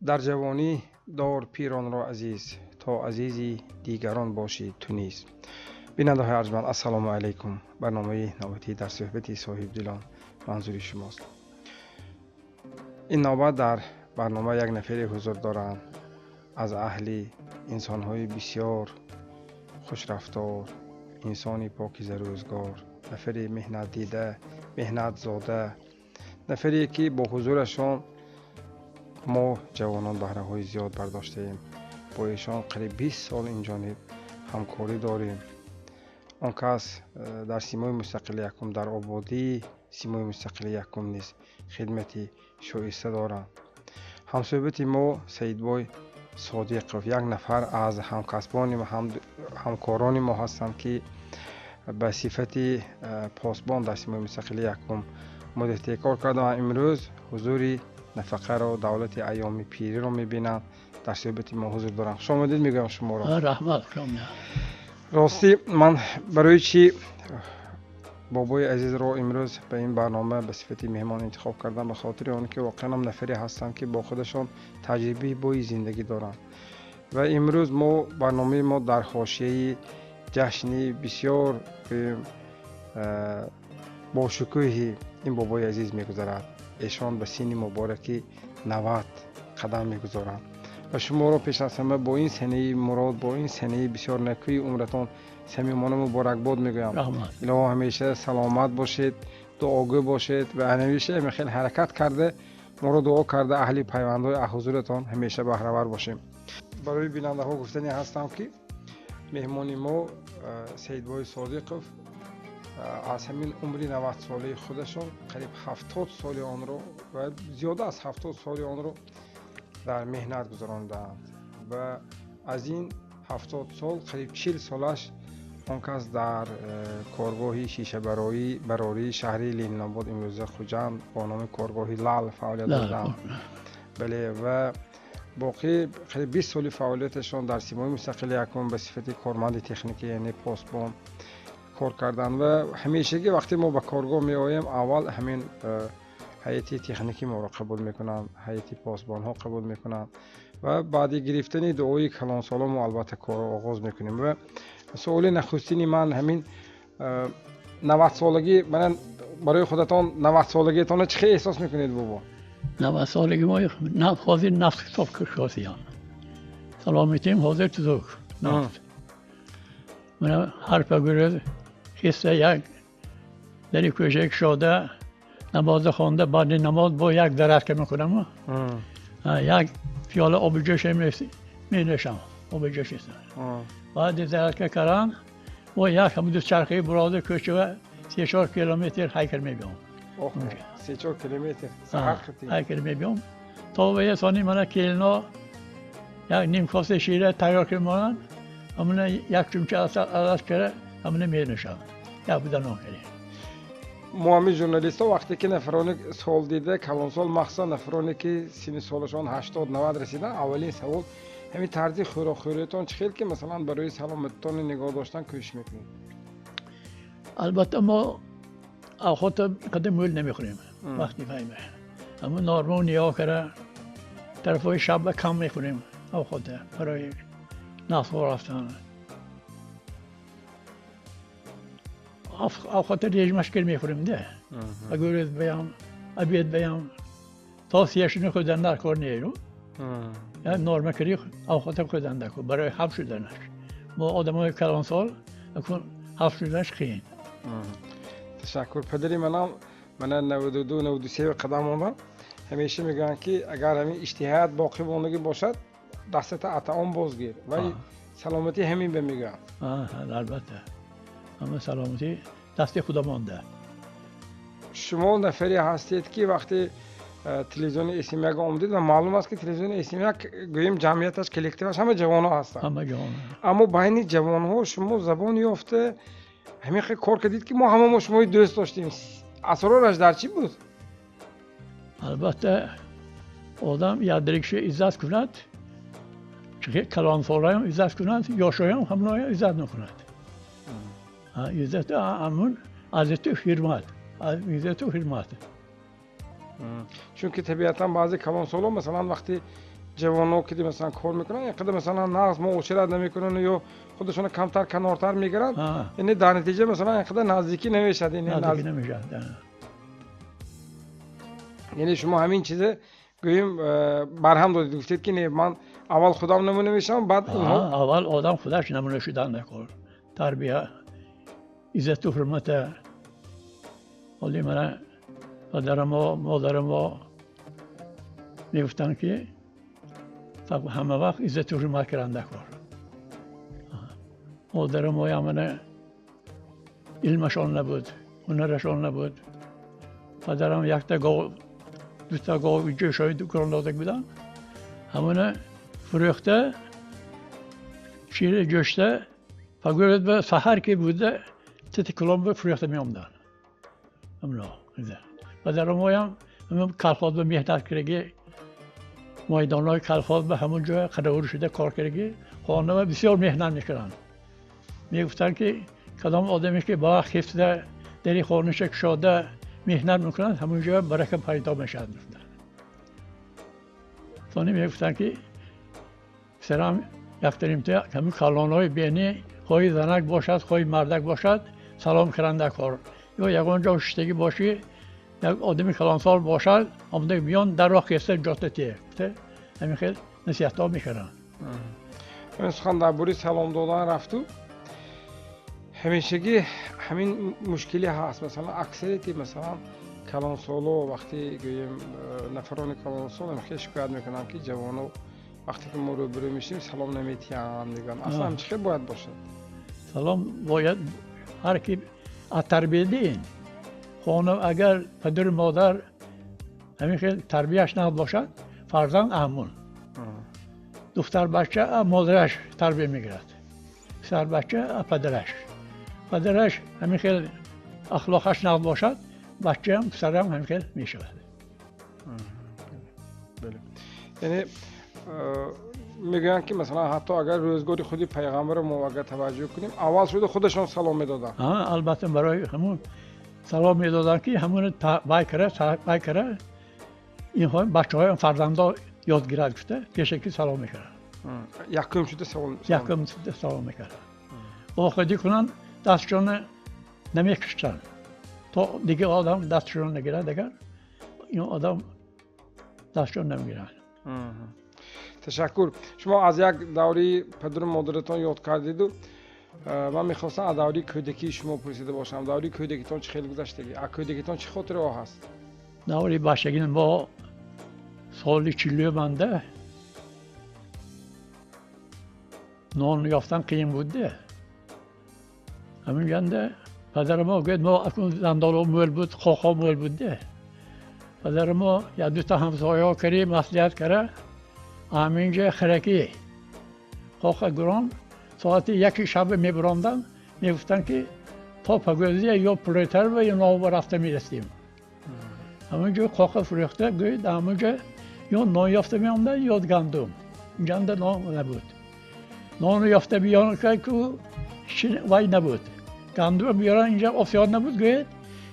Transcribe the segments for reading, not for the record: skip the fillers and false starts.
در جوانی دار پیران را عزیز تا عزیزی دیگران باشی تو نیز. بیننده های ارجمند السلام علیکم. برنامه نوبتی در صحبت صاحب دلان منظوری شماست. این نوبت در برنامه یک نفری حضور دارند از اهل انسان های بسیار خوش رفتار، انسانی پاکیزه روزگار، نفری مهنت دیده، مهنت زاده، نفری که با حضورشان ما جوانان بهره های زیاد برداشته ایم. با ایشان قریب 20 سال این جانب همکاری داریم. آن کس در سیمای مستقل یکم در آبادی سیمای مستقل یکم نیز خدمتی شایسته دارند. همصحبت ما سیدبای صادقов یک نفر از همکسبان و همکاران ما هستند که به صفت پاسبان در سیمای مستقل یکم مدت کار کردند. امروز حضور نفقه را دولت ایام پیری را میبینند. در صحبت ما حضور دارم. خوش آمدید میگم شما را. رحمت شما. راستی من برای چی بابای عزیز را امروز به این برنامه به صفت مهمان انتخاب کردم؟ به خاطر آن که واقعا هم نفری هستند که با خودشان تجربه بوی زندگی دارند و امروز ما برنامه ما در حاشیه جشنی بسیار با شکوه این بابای عزیز میگذرد. ایشان به سین مبارکی 90 قدم میگذارند و شما را پیش از همه با این سنه مراد، با این سنه بسیار نکوی عمرتان صمیمانه مبارکباد میگویم. الهی همیشه سلامت باشید، دعاگو باشید و همیشه خیلی حرکت کرده ما را دعا کرده اهل پیوندهای حضورتان همیشه بهره‌ور باشیم. برای بیننده ها گفتنی هستم که مهمان ما سیدبای صادقов از همین عمر 90 ساله خودشان قریب 70 سال آن را و زیاده از 70 سال آن را در مهنت گذراندند و از این 70 سال قریب 40 سالش آن کس در کارگاه شیشه براری شهری لین‌آباد امروزه خوجند با نام کارگاه لعل فعالیت دارند. بله و باقی قریب 20 سال فعالیتشان در سیمای مستقل یکم به صفت کارمند تکنیکی یعنی پاسبان کار کردن و همیشه وقتی ما به کارگاه می آییم اول همین هیئت تکنیکی ما را قبول میکنن، هیئت پاسبان ها قبول میکنن و بعد گرفتن دعای کلان سالا ما البته کار آغاز میکنیم. و سوال نخستینی من همین 90 سالگی من برای خودتان 90 سالگیتان چه احساس میکنید بابا؟ 90 سالگی ما حاضر نفس صاف کشاسیان سلامتیم حاضر تو نفس من حرف گرد خیسته یک دری کوچک شده نماز خوانده بعد نماز با یک درخت که میکنم یک پیاله آب جوش می نشم آب جوش است. بعد درخت که کردم با یک همون چرخه براده کوچه و 3-4 کیلومتر هیکل میبیم. 3-4 کیلومتر سحر خطی هیکل میبیم تا به یه ثانی من کیلنا یک نیم کاسه شیره تیار کردم همونه یک چمچه از کرده همونه می نشم یک بودن آن کرده. ما همی ژورنالیست ها وقتی که نفرانی سال دیده کلان سال مخصوصا نفرانی که سن سالشان 80-90 رسیدن اولین سوال همین طرز خوراکیتان چه خیلی که مثلا برای سلامتیتان نگاه داشتن کوشش میکنید؟ البته ما خودت قدم مول نمیخوریم وقتی فهمه اما نارمال نیا کرده طرفای شب کم میخوریم خودت برای نخور رفتن خاطر یه مشکل میخوریم ده اگر بیام ابید بیام تا سیاش نخودن در کار نیرو یا نرمه کری خاطر خودن در کار برای حب شدنش ما آدمای کلان سال اکن حب شدنش خیلی. تشکر پدری من 92-93 قدم آمدم همیشه میگن که اگر همین اجتهاد باقی ماندگی باشد دستت اطعام بازگیر ولی سلامتی همین به میگن. البته اما سلامتی دست خدا مانده. شما نفری هستید که وقتی تلویزیون اسمیک آمدید و معلوم است که تلویزیون اسمیک گویم جمعیتش کلکتیوش همه جوان ها هستند. همه جوان. اما بین جوان ها شما زبان یافته همین خیلی کار کردید که ما همه شما دوست داشتیم. اسرارش در چی بود؟ البته آدم یادریکش عزت کند، چه کلانسالایم عزت کند، یاشایم همونای عزت نکند. عزت همون عزت و حرمت، عزت و حرمت. چون که طبیعتا بعضی کلانسالا مثلا وقتی جوانو که مثلا کار میکنن اینقدر مثلا نقص معاشرت نمیکنن یا خودشون کمتر کنارتر میگیرن، یعنی در نتیجه مثلا اینقدر نزدیکی نمیشد. نزدیکی نمیشد. یعنی شما همین چیزه گوییم برهم دادید، گفتید که نه من اول خودم نمونه میشم بعد اینها. اول آدم خودش نمونه شدن نکن. تربیت عزت و حرمت. ولی من پدرم و مادرم و میگفتن که همه وقت عزت و حرمت کردن نکن. مادرم و یمن علمشان نبود، هنرشان نبود. پدرم یک تا گاو، دو تا گاو جوشای دکان داده بودن. همونه فروخته، شیر جوشته، فقط به سحر که بوده، تی کلام به فروخته می آمدن. همونه ایده. پدرم هم همون کالخود به مهندس کرده، میدانهای کالخود به همون جای قرار شده کار کرده، خانه بسیار مهندس میکردن. میگفتن که کدام آدمی که با خفته دری خانه‌اش شده مهندس میکنن همونجا برکت پیدا میشد. تونی میگفتن که سلام یفتریم تا همین کالانهای بینی خواهی زنک باشد خواهی مردک باشد سلام کرنده کار یا یگانجا شتگی باشی یک آدمی کلانسال باشد آمده بیان در راه کسته جاته تیه همین خیلی نصیحت ها میکردن. من سخن درباره سلام دادن رفتو همیشگی همین مشکلی هست. مثلا اکثریت مثلا کلانسالو وقتی گویم نفران کلانسال هم خیلی شکایت میکنن که جوانو وقتی که ما روبرو میشیم سلام نمیتیان میگن. اصلا هم چه باید باشد؟ سلام باید هر کی از تربیه دین خانم اگر پدر مادر همین خیلی تربیهش نباشد فرزند همون دختر بچه مادرش تربیه میگیرد، پسر بچه پدرش همین خیلی اخلاقش نباشد بچه هم پسر هم همین خیلی میشود. یعنی میگن که مثلا حتی اگر روزگاری خودی پیغمبر ما اگر توجه کنیم اول شده خودشون سلام میدادن. البته برای همون سلام میدادن که همون بای کره اینها بچه های فرزندا یاد گیرد گفته پیشه که سلام میکردن. یکم شده سلام میکردن. با خودی کنن دستشون نمیکشتن تا دیگه آدم دستشون نگیرد دیگر این آدم دستشون نمیگیرن. تشکر. شما از یک دوری پدر مادرتان یاد کردید و من میخواستم از دوری کودکی شما پرسیده باشم. دوری کودکیتان چه خیلی گذشتگی؟ از کودکیتان چه خاطره ها هست؟ دوری بچگی با سال 40 بنده نان یافتن قیم بوده. همین گنده پدر ما گفت ما اکنون زندالو مول بود خوخا مول بوده. پدر ما یا دو تا همسایه ها کردی مصلحت کرده همینجا خرکی خوخا گران ساعت 1 شب میبراندن میگفتن که تا پگوزی یا پرویتر و یا ناو رفته میرسیم. همینجا خوخا فروخته گوید همینجا یا نان یافته میامده یا گندم. گنده نان نبود. نان یافته بیان که وای نبود. گندم بیارن اینجا آسیاد نبود گوید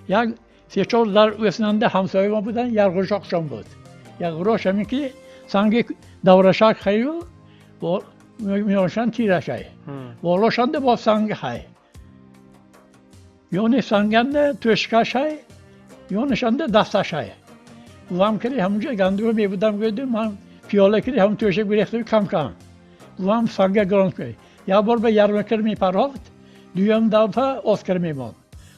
یک 3-4 در وسننده همسایه ما بودن یک غشاقشان بود. یک غراش همین که سنگ دورشک خیلی و میانشان تیرشای والاشانده با سنگ های یونی سنگنده توشکش های یونشانده دستش های و هم کلی همونجا گندم می بودم گویدم من پیاله کلی هم توشک بریختم کم و هم سنگ گرانت کنی یا بار به یرمکر می پرافت دویم دفعه آسکر می مان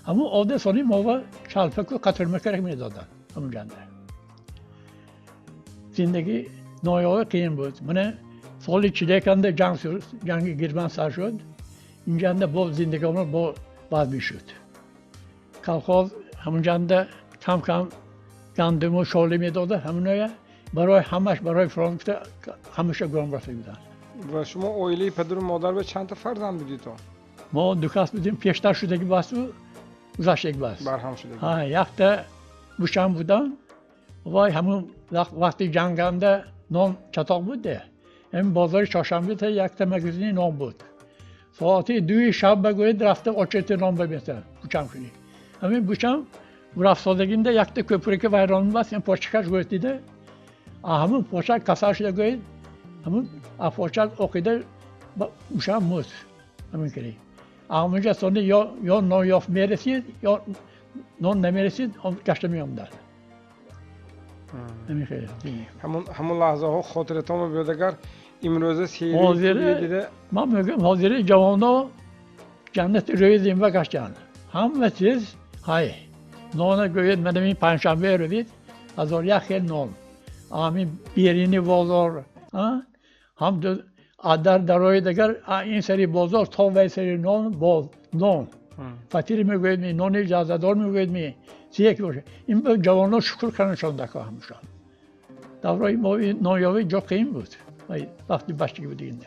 همون آده سانی ما و چلپک و قطر مکرک می دادن همون گنده. زندگی نایه قیم بود. من سال 41 جنگ گرمن سر شد. اینجا با زندگیمون با بعد میشد. کلخاز همونجا کم گندم و شغلی میداده همونها برای همش برای فرانسه همیشه گرم رفته بودن. و شما اویلی پدر و مادر به چند تا فرزند بودید تو؟ ما دو کس بودیم پیشتر شدگی بس و گذشتگی بس. برهم شده. ها یک تا بوشم بودن وای همون وقتی جنگنده نام چطور بوده همین بازار چهارشنبه تا یک تا مگزینی نام بود ساعت 2 شب بگوید رفته آچت نام ببینه بوشم کنی همین بوشم رفت سادگینده یک تا köprü که ویران بس این پاچکش گوید دیده همون پاچک کسر شده گوید همون پاچک اوکیده بوشم موت همین کلی همونجا sonra یا نایاف میرسید یا نون نمیرسید گشته میامدن همین خیلی همون لحظه ها خاطرتون بیاد اگر امروزه سیری دیده من میگم حاضری جوانا جنت روی زمین گشتن همه چیز های نون گوید من این پنجشنبه رو دید هزار یک خیلی نون همین بیرینی بازار هم دو در درای دیگر این سری بازار تا و سری نون باز نون فطیر میگوید می نون اجازه دار میگوید می چیه باشه این به جوانان شکر کردنشان دکا همشان دورای ما نایاوی جا قیم بود وقتی بچگی بود اینده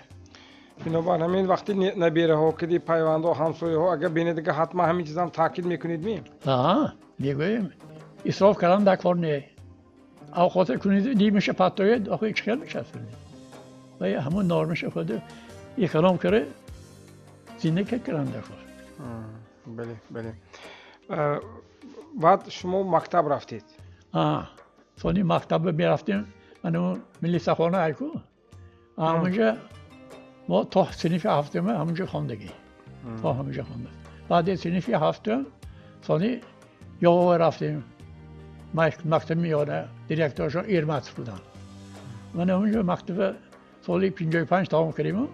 بنابراین همین وقتی نبیره ها که دی پیوند و همسایه ها اگر بینید که حتما همین چیزا هم تاکید میکنید می میگویم اسراف کردن دکار نه او خاطر کنید دی میشه پتوی آخه چیکار میشه و همون نرمش خود یک کلام کرده زینه که کرنده خود بله بله بعد شما مکتب رفتید سونی مکتب میرفتیم من ملی سخانه ایکو همونجا ما تا صنف هفتم همونجا خواندگی تا همونجا خواندم بعد صنف هفتم سونی یا رفتیم مکتب میاره دیرکتورشون ایرمت بودن من همونجا مکتب سالی 55 تمام کردیم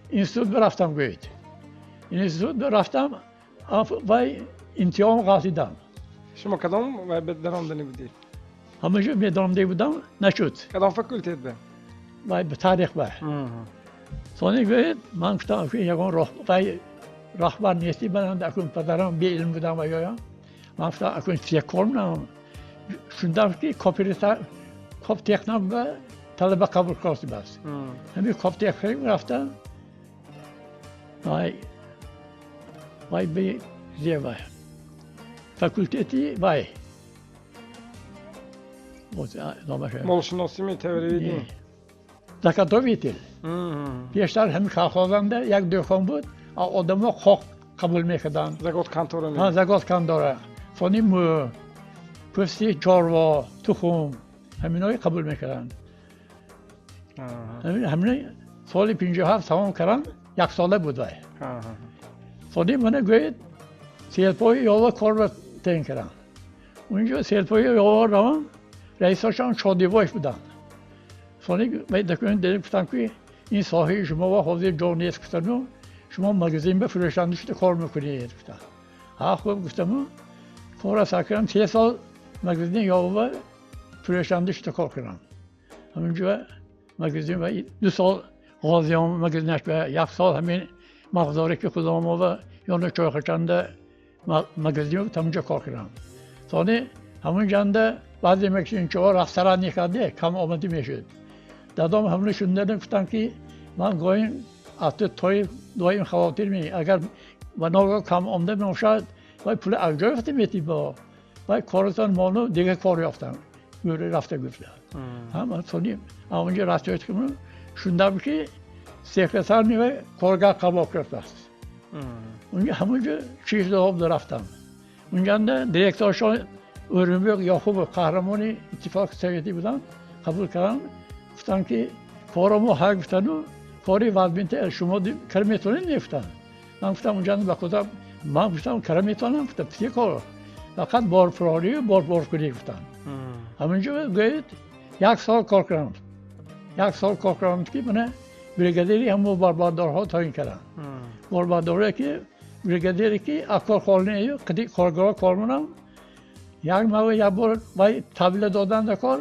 اینستیتوت برفتم گوید اینستیتوت برفتم و امتحان قاطیدم شما کدام و درآمدنی بودید همونجا درآمده بودم نشد کدام فاکولته به و به تاریخ به سونی گوید من گفتم که یگان رهبر نیستی من اکنون پدرم بی علم بودم و یا من گفتم اکنون فکر نم شوندم که کاپ تکنم و طلبه قبول کردی بس همین کاپ تکنم رفتم وای به زیبای فاکولتتی وای مالشناسی می تئوری زکاتویتل پیشتر همین خواهنده یک دوخان بود آدم ها قبول میکردن زکات کانتوره زکات کانداره فانی مو پوستی چاروا تخم همینایی قبول میکردن همین سال 57 تمام کردن یک ساله بود وای فانی من گوید سیلپای یاوا کار تین کردن اونجا سیلپای یاوا روان رئیساشان شادیواش بودن فانی دکتر دیدم گفتم که این ساحه شما و حوزه جا نیست گفتم شما مگزین به فروشنده شده کار میکنید گفتم خوب گفتم کار از کردم 3 سال مگزین یاوا فروشنده شده کار کردم همینجا مگزین و 2 سال غازیان مگزینش به 1 سال همین مغزاری که خودم و یا نچای خشنده مگزین رو همونجا کار کردم ثانی همون جنده بعضی مکشین چهار رفتران نکرده کم آمدی میشد دادم همون شوندن گفتم که من گاهی ات توی دایم خواتیر می اگر و ناگاه کم آمده میشد وای پول اجرا وقتی میتی با وای کارتان مانو دیگه کار یافتم گوره رفته گفتم هم ثانی همونجا رفتید که شوندم که سکرتر نیمه کارگاه قبول کرده است اونجا همونجا چیز دو رفتم اونجا دیرکتورشون اورنبرگ یعقوب قهرمانی اتفاق سویتی بودن قبول کردن گفتن که کارمو ها گفتن و کاری وضبینت شما کار میتونید نیفتن من گفتم اونجا به خودم من گفتم کار میتونم گفتم چه کار فقط بار فراری و بار کنی گفتن همونجا گوید 1 سال کار کردم 1 سال کار کردم که من بریگادیری همو باربادارها تعیین کردن بارباداری که بریگادیری که اکار خالنه کدی کارگرا کارمونم یک موقع یک بار وای تحویل دادن دکار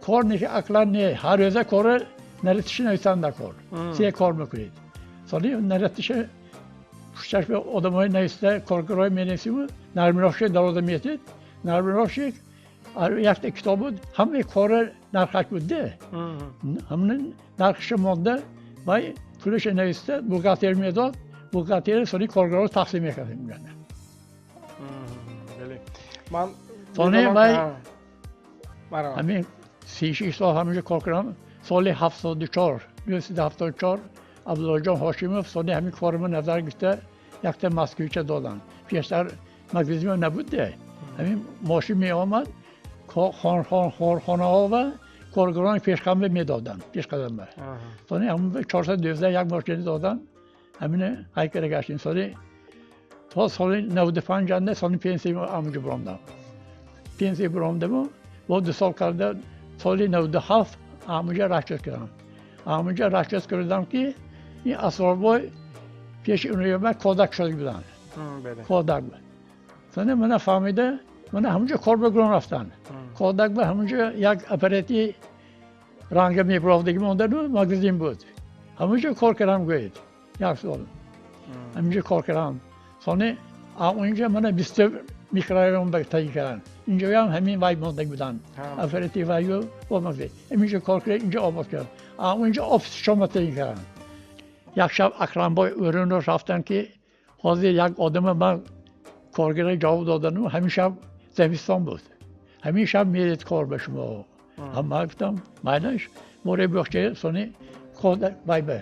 کار نیست اکلا نه هر روزه کار نرتیش نویسن دکار 3 کار میکنید سالی نرتیش پشتش به آدمای نویسته کارگرای مینویسیم نرمرافش دراز میتید نرمرافش یک کتاب بود همه کار نرخش بوده همون نرخش مانده و پولش نوشته بوگاتر میداد بوگاتر سری کارگرها رو تقسیم میکردیم بله من سالی دیدم و همین 36 سال همینجا کار کردم سال 74 1974 عبدالله جان هاشمیوف سالی همین کارم نظر گرفته یک تا مسکویچه دادن پیشتر مگزیزم نبوده همین ماشین می آمد خانه ها و کارگران پیشخدمت میدادن پیشخدمت سالی همون 412 یک ماشین دادن همین هیکل گشتیم سالی تا سال 95 جنده سالی پنسی همونجا برامدم پنسی برامدم با 2 سال کرده سال 97 همونجا رشد کردم همونجا رشد کردم که این اسراربای پیش اونویه کودک شده بودن کودک بود سالی من فهمیده من همونجا کار بگران رفتن کودک به همونجا یک اپراتی رنگ میبرافتگی ماندن و مگزین بود همونجا کار کردم گوید یک سال همونجا کار کردم سالی اونجا من 20 میکرایرم به تایی کردن اینجا هم همین وای ماندگی بودن اپراتی وایو با مگزین اینجا کار کردم اینجا آباد کردم اونجا آفیس شما تایی کردم یک شب اکرم بای اورون رو رفتن که حاضر یک آدم من کارگر جواب دادن و همین شب زمستان بود همین شب میرید کار به شما هم من گفتم مایلش موره بخشه سانی خود بای به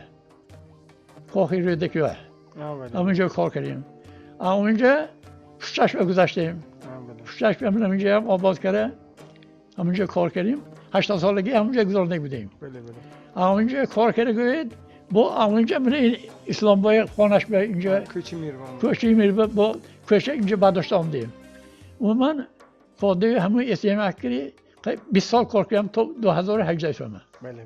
کاخی رویده که بای همینجا کار کردیم همینجا 6 گذاشتیم 6 همینجا هم آباد کرده همینجا کار کردیم 80 سالگی همینجا گذارنده بودیم همینجا کار کرده گوید با همینجا من اسلام بای خانش به اینجا کوچی میرم با کوچه اینجا برداشت آمدیم و من فاده همون اسیم اکری 20 سال کار کردم تا 2018 شما بله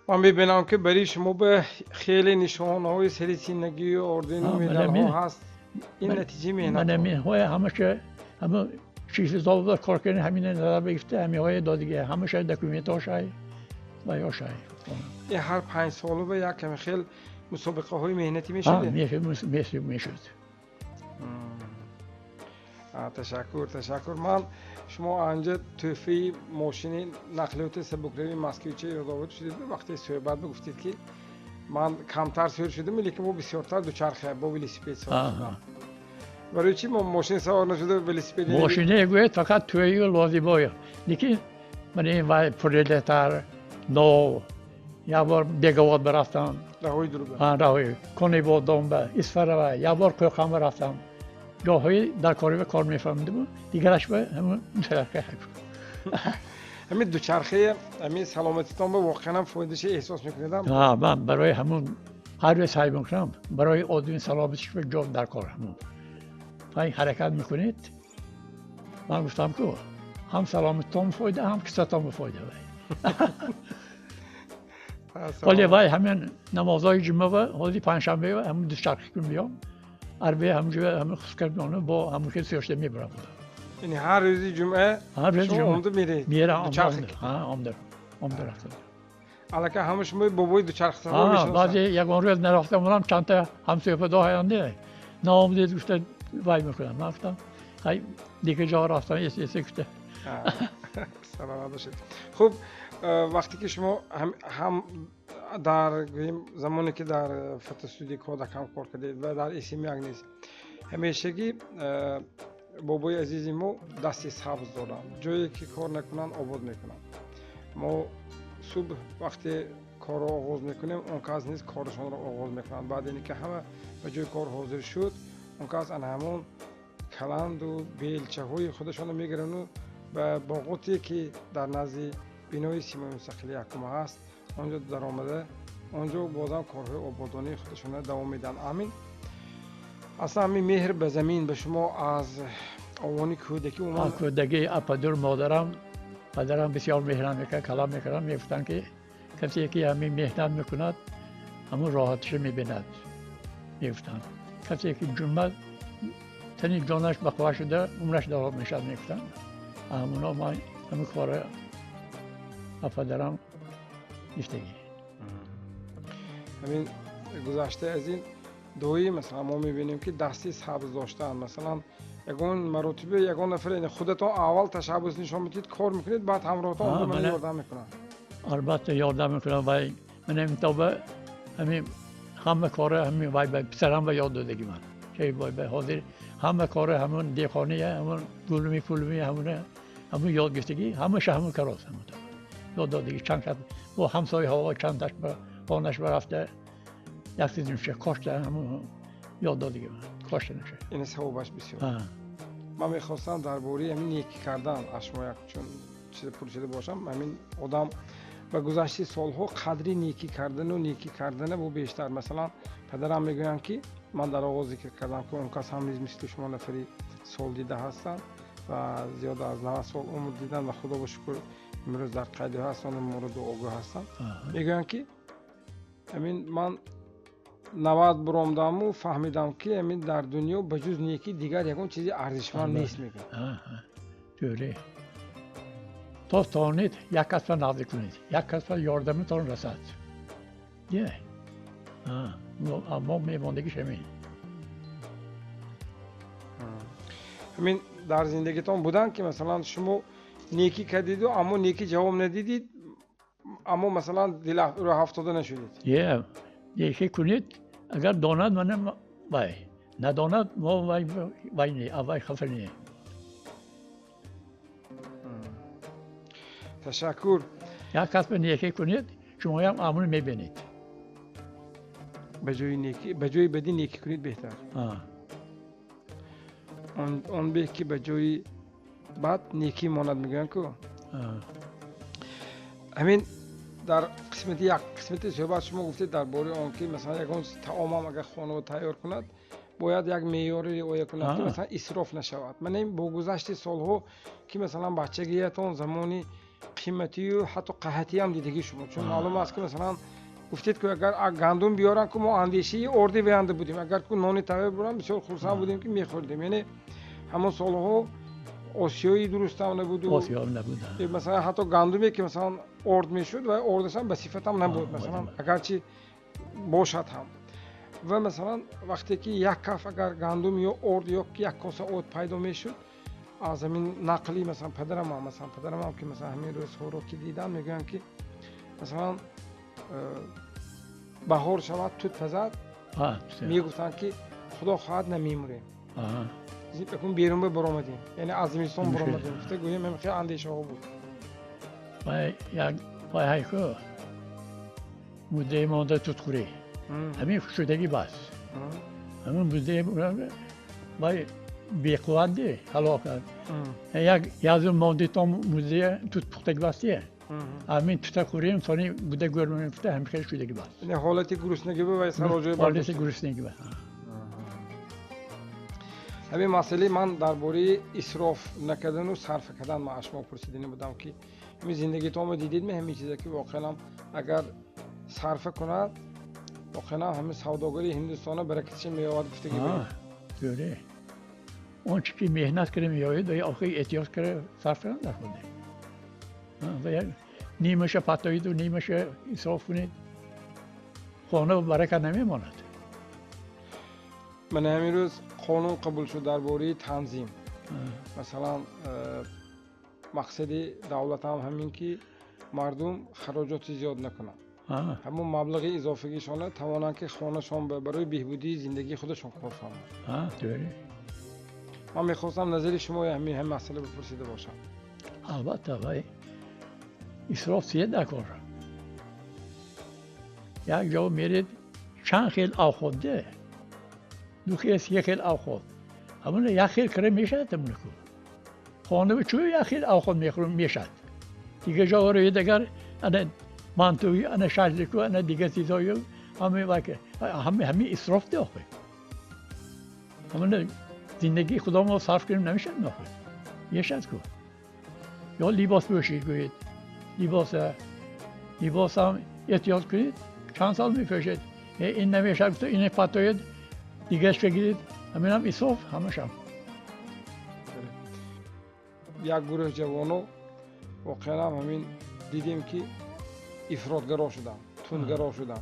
من ببینم که برای شما به خیلی نشانه‌های سری زندگی و اردن میدان‌ها هست این نتیجه می‌بینم من می‌های همیشه همه چیز زاویه کار کردن همین نظر بگیرته همیهای دادگی همیشه دکومنتاش و یا شای این هر 5 سال و یک کمی خیلی مسابقه های مهنتی میشد میشد تشکر من شما انجا توفی ماشین نقلیات سبکروی مسکویچه رو داود شدید وقتی صحبت گفتید که من کمتر سوار شدم لیکن ما بسیارتر دوچرخه با ولسیپد سوار شدم برای چی ما ماشین سوار نشده ولسیپد ماشینه گوید فقط توی لازم باید لیکن من این وای پردتر نو یا بار دیگواد برفتم راهوی درو راهوی کنی با دنبه اسفره یا بار کوخم برفتم جاهای در کار میفهمیدم دیگرش به همون دوچرخه همین دوچرخه همین سلامتیتان به واقعا فایدهش احساس میکنیدم من برای همون هر روز سعی میکنم برای آدمی سلامتیش به جا در کار همون این حرکت میکنید من گفتم که هم سلامتیتان فایده هم کساتان فایده ولی وای همین نمازهای جمعه و حالی پنجشنبه و همون دوچرخه کنم بیام عربه همونجا همون خسکر میانه با همون که سیاشته میبرم یعنی هر روزی جمعه شما آمده میرید آمده رفتم علاکه همه شما بابای دوچرخه سوار میشنستن بعضی یکان روز نرفتم بودم چند تا همسایه پدا هاینده نامده گفته وای میکنم من گفتم دیگه جا رفتم یه گفته سلامت باشید خب وقتی که شما هم در زمانی که در فتوستودی کودک هم کار کردید و در اسیمی اگنیز همیشگی بابای عزیزی ما دستی سبز دارن جایی که کار نکنن آباد میکنن ما صبح وقتی کار رو آغاز میکنیم اون کس نیست کارشان رو آغاز میکنن بعد اینکه همه به جای کار حاضر شد اون کس همون کلند و بیلچه های خودشان رو میگیرن و به باغاتی که در نزد بینای سیمای مستقلی حکومه هست اونجا در آمده اونجا بازم کارهای آبادانی خودشون دوام میدن امین اصلا همین مهر به زمین به شما از آوانی کودکی اومد کودکی اپدر پدرم بسیار مهران میکرد کلام میکردن میگفتن که کسی که همین مهنت میکند همون راحتش میبیند میگفتن کسی که جمعه تنی جانش بخواه شده عمرش دارد میشد میگفتن همونا ما همین کار پدرم نیستگی همین گذشته از این دویی مثلا ما میبینیم که دستی سبز داشتن مثلا یگان مرتبه یگان نفر این خودتون اول تشبس نشان میدید کار میکنید بعد همراهتون آه، به من بله. یاردم میکنن. البته یاردم میکنم و من امتابه همین همه کاره همین وای به پسرم به یاد دادگی من که وای به حاضر همه کاره همون دیخانه همون گلمی پولمی همون یاد گرفتگی همش همون کاراست همون یاد دادگی چند شد با همسایه ها چند تاش به خانش برفته یک چیز میشه کاشته همون یاد دادگی من کاشته نشه. این ثوابش بسیار. آه. من میخواستم درباره همین نیکی کردن اشما یک چون چیز پرسیده باشم همین آدم به گذشته سالها قدری نیکی کردن و نیکی کردن و بیشتر مثلا پدرم میگوین که من در آغاز ذکر کردم که اون کس هم نیز مثل شما نفری سال دیده هستن و زیاد از 90 سال عمر دیدن و خدا با شکر امروز در قید هستن و مورد آگاه هستن. میگوین که همین من 90 برآمدم و فهمیدم که همین در دنیا بجز نیکی دیگر یکون چیزی ارزشمند نیست میگن. جوری تا تانید یک کس را نزدیک کنید یک کس را یاردمتان رسد. یه اما میماندگیش همین. همین در زندگیتان بودن که مثلا شما نیکی کردید و اما نیکی جواب ندیدید اما مثلا دل رو افتاده نشدید. یه نیکی کنید اگر داند من وای نداند ما وای نی وای خسر نی. تشکر. یک کس به نیکی کنید شما هم امون میبینید. به جای نیکی به جای بدی نیکی کنید بهتر. اون به که به جای بد نیکی ماند میگن که همین در قسمت صحبت شما گفتید درباره آن که مثلا یکان طعام هم اگر خانواده تیار کند باید یک معیاری رعایت کند که مثلا اسراف نشود. من این با گذشت سالها که مثلا بچگیتون زمانی قیمتی و حتی قحطی هم دیدگی شما چون معلوم است که مثلا گفتید که اگر گندم بیارن که ما اندیشه اردی وینده بودیم اگر که نان تیار بیارن بسیار خرسند بودیم که میخوردیم. یعنی همون سالها آسیایی درست هم نبود و مثلا حتی گندمی که مثلا ارد میشد و اردش هم به صفت هم نبود مثلا اگرچه باشد هم و مثلا وقتی که یک کف اگر گندم یا ارد یا یک کاسه آرد پیدا میشد از همین نقلی مثلا پدرم هم که مثلا همین روزها رو که دیدم میگن که مثلا بهار شود توت پزد میگفتن که خدا خواهد نمیموریم بکن بیرون برآمدیم یعنی از زمستان برآمدیم گفته گویم هم خیلی اندیشه ها بود. وای هایکو مدعی مانده توت خوری همین شدگی بس همین مدعی وای بیقوان دی هلاکت یک یازم مانده تا مدعی توت پختگی بستیه همین توت خوریم ثانی بوده گرمه میفته همین خیلی شدگی بس یعنی حالتی گرسنگی به واسه راجع به حالتی گرسنگی بس. همین مسئله من درباره اسراف نکردن و صرف کردن ما از شما پرسیدنی بودم که همین زندگیتون دیدید می همین چیزا که واقعا اگر صرف کند واقعا همین سوداگری هندوستان برکتش میاد گفتگی بود. جوری اون چی که مهنت کرده میاد و آخه احتیاج کرده صرف نکنه. و نیمش پاتوید و نیمش اسراف کنید خانه برکت نمیماند. من همین روز قانون قبول شد درباره تنظیم. مثلا مقصد دولت هم همین که مردم خراجات زیاد نکنن. همون مبلغ اضافیشان توانند که خانه‌شان برای بهبودی زندگی خودشون کار کنند. دوری. من میخواستم نظر شما همین مسئله بپرسیده باشم. البته وای اسراف زیاد نکن. یک جا میرید چند خیل آخونده دو خیل یک خیل آخوند همون یک خیل کره میشد تمونه کو خانه به چوی یک خیل آخوند میشد دیگه جا روی دیگر انا منطوی انا شجر کو انا دیگه چیزایی همه واقع همه اسراف ده آخه همون زندگی خدا ما صرف کنیم نمیشه نه میشد کو یا لباس بپوشید گوید لباس هم احتیاط کنید چند سال میپوشید این نمیشه تو این پاتوید دیگهش بگیرید همین هم اسراف همش هم. یک گروه جوانو واقعا همین دیدیم که افراطگرا شدن تندگرا شدن.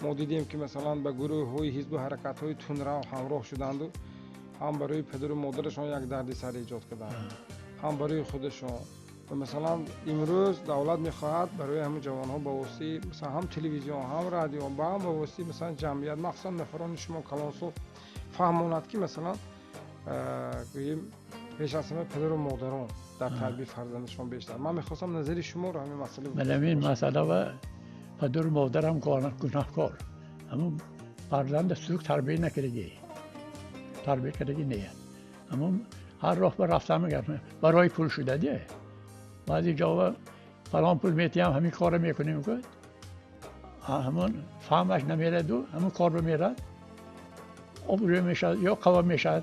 ما دیدیم که مثلا به گروه های حزب و حرکت های تندرو همراه شدند و هم برای پدر و مادرشون یک دردسر ایجاد کردن، هم برای خودشون. و مثلا امروز دولت میخواهد برای همه جوانها با واسطه مثلا هم تلویزیون هم رادیو با هم با واسطه مثلا جمعیت مخصوصا نفران شما کلانسو فهموند که مثلا گوییم پیش از همه پدر و مادران در تربیت فرزندشون بیشتر. من میخواستم نظر شما رو همین مسئله من این مسئله و پدر و مادرم گناهکار، اما فرزند سوک تربیت نکردگی، تربیت کردگی نیه. اما هر راه بر رفتم میگردم برای پول شده دیه. بعضی جا فلان پول میتیم همین کار میکنیم که همون فهمش نمیره دو همون کار رو میره ابرو میشد یا قوا میشد.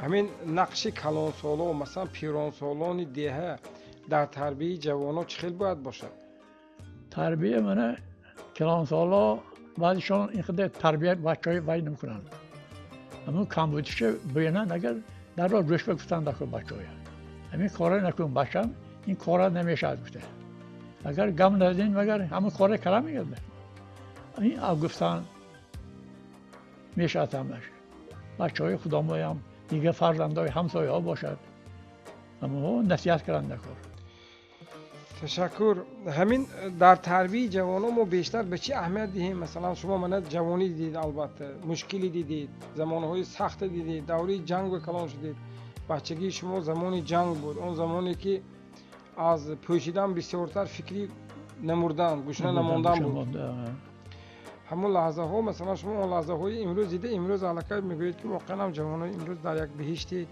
همین نقش کلان سالا مثلا پیران سالان دیه در تربیت جوانان چه خیلی باید باشه؟ تربیت منه کلان سالا بعضیشون این خود تربیت بچهای وای نمیکنن. اما کمبودش بینن اگر در راه روش بگفتن دکو بچهای همین کارا نکن بچم این کارا نمیشه گفته. اگر گم ندین مگر همون کار کلام میگه. این گفتن میشه تمش. بچهای خودمون هم دیگه فرزندای همسایه ها باشد. اما نصیحت کردن نکن. تشکر. همین در تربیت جوانان ما بیشتر به چی اهمیت دهیم؟ مثلا شما من جوانی دیدید، البته مشکلی دیدید، زمانهای سخت دیدید، دوره جنگ و کلان شدید. بچگی شما زمانی جنگ بود، اون زمانی که از پوشیدن بسیارتر فکری نمردن، گوشنه نماندن بود. همون لحظه ها مثلا شما اون لحظه های امروز دیده، امروز علاقه میگوید که واقعا هم جوانای امروز در یک بهشتی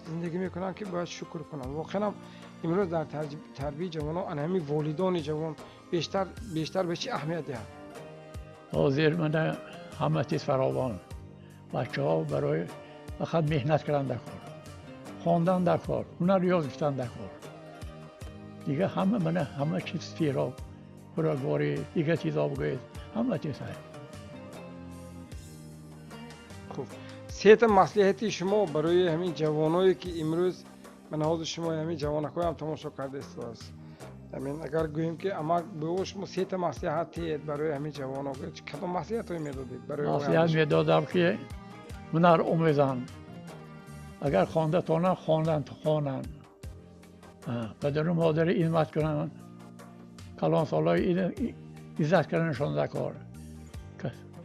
زندگی میکنن که باید شکر کنن. واقعا امروز در تربیت جوانان همین والدان جوان بیشتر به چی اهمیت دهند؟ حاضر من همه چیز فراوان. بچه ها برای فقط مهنت کردن در کار، خواندن در کار، هنر یاد گرفتن در کار. دیگه همه چیز فیرا پروگواری دیگه چیزا بگوید همه چیز هست. خوب. سیت مصلحتی شما برای همین جوانایی که امروز من حاضر شما همین جوانکای هم تماشا کرده است. همین اگر گوییم که اما به شما سیت مصلحتی برای همین جوانها کدام مصلحتی میدادید؟ برای مصلحت میدادم که هنر آموزند. اگر خوانده تانه خوانند. پدر و مادر خدمت کنند. کلان سالای عزت کردنشان در کار.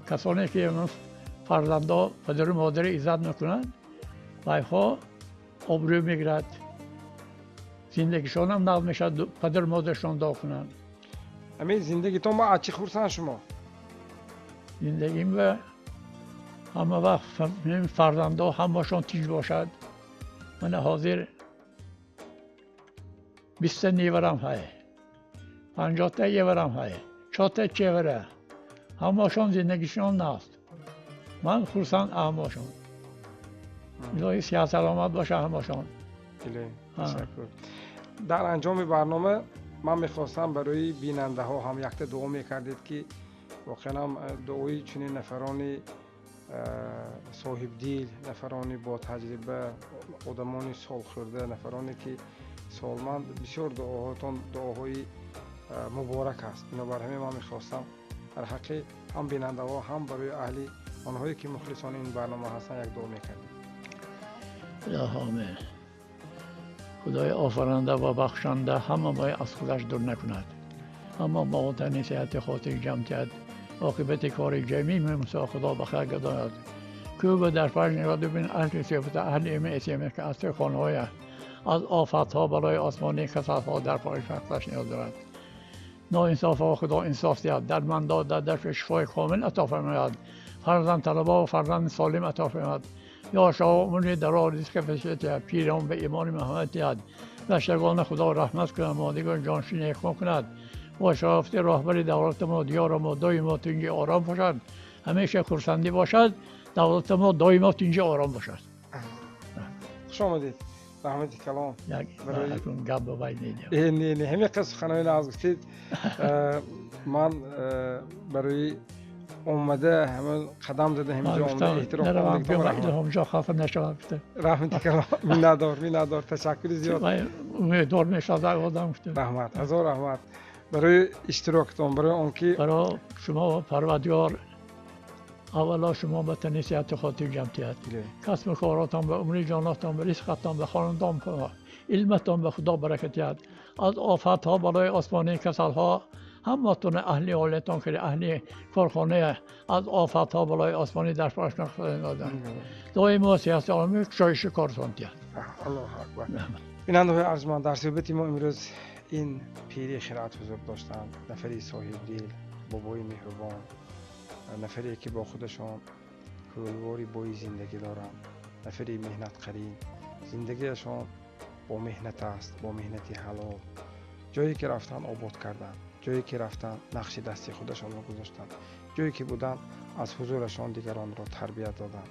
کسانی که فرزندا پدر و مادر عزت نکنند وایها آبرو میگیرد، زندگیشان هم نابود میشه، پدر و مادرشان دعا کنند. همین زندگیتون با از چی خورسن شما؟ زندگیم به همه وقت فرزندا همه‌شان تیز باشد. من حاضر 20 نیورم های، 50 تا یورم های، 4 تا چهره، همه‌شان زندگیشان ناست. من خرسند همه‌شان. الهی صحت سلامت باشه همه‌شان. تشکر. در انجام برنامه من میخواستم برای بیننده ها هم یک دعا میکردید که واقعا دعای چنین نفرانی صاحب دیل، نفرانی با تجربه، آدمانی سال خورده، نفرانی که سالمند، بسیار دعاهاتون دعاهای مبارک است. بنابر همین من میخواستم در حق هم بیننده ها هم برای اهلی آنهایی که مخلصان این برنامه هستن یک دعا میکردید. یا آمین. خدای آفرینده و بخشنده همه ما از خودش دور نکند. اما با وطن صحت خاطر جمعیت عاقبت کار جمعی میموسا خدا بخیر گداند. که به در فرج نگاه ببین اهل صفت اهل ایمه اسیمه که از خانه‌های از آفت‌ها برای آسمانی کسافات در فرج فقطش نیاز دارد. ناانصاف ها خدا انصاف دهد، در من داد در شفای کامل عطا فرماید. فرزند طلبا و فرزند سالم عطا فرماید. یا شاء در آرزش که فشت پیران به ایمان محمد دهد. بشتگان خدا رحمت کند، مادگان جانشین اکمال کند. و شرافت راهبر دولت ما دیار ما دائما تو اینجا آرام باشد. همیشه خرسندی باشد. دولت ما دائما تو اینجا آرام باشد. خوش آمدید. رحمت کلام. برای گپ باید نیدیم. نه همین قصه خانوی ناز گفتید. من برای اومده همه قدم زده همینجا اومده احترام کنم. همینجا خاطر نشود گفته. رحمت کلام. میندار تشکر زیاد. امیدوار میشد آدم گفته. رحمت، هزار رحمت. برای اشتراکتون، برای اون که برای شما پروردگار اولا شما به تنیسیت خاطر جمعیت بله. کسب کاراتان به عمر جاناتان به رزقتان به خاندان به علمتان به خدا برکتیت از آفت ها برای آسمانی کسل ها همتون اهلی حالتان که اهلی کارخانه از آفت ها برای آسمانی در فرش نخواهد دادن دائم و سیاست عالمی شایش کارتان دیت. الله اکبر. بیننده های ارجمند، در صحبت ما امروز این پیری خیرات حضور داشتند، نفری صاحب دل، بابای مهربان، نفری که با خودشان حلواری بای زندگی دارند، نفری مهنت قرین، زندگیشان با مهنت است، با مهنتی حلال. جایی که رفتن آباد کردند، جایی که رفتن نقش دستی خودشان را گذاشتند، جایی که بودند از حضورشان دیگران را تربیت دادند.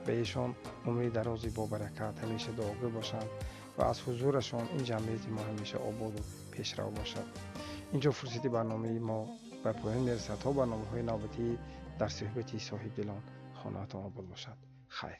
به ایشان عمری درازی با برکت همیشه دعاگو باشند و از حضورشان این جمعیت ما همیشه آباد و پیشرو باشد. اینجا فرصتی برنامه ما به پایان میرسد. تا برنامه‌های نوبتی در صحبتی صاحب دلان خانه‌تان آباد باشد. خیر.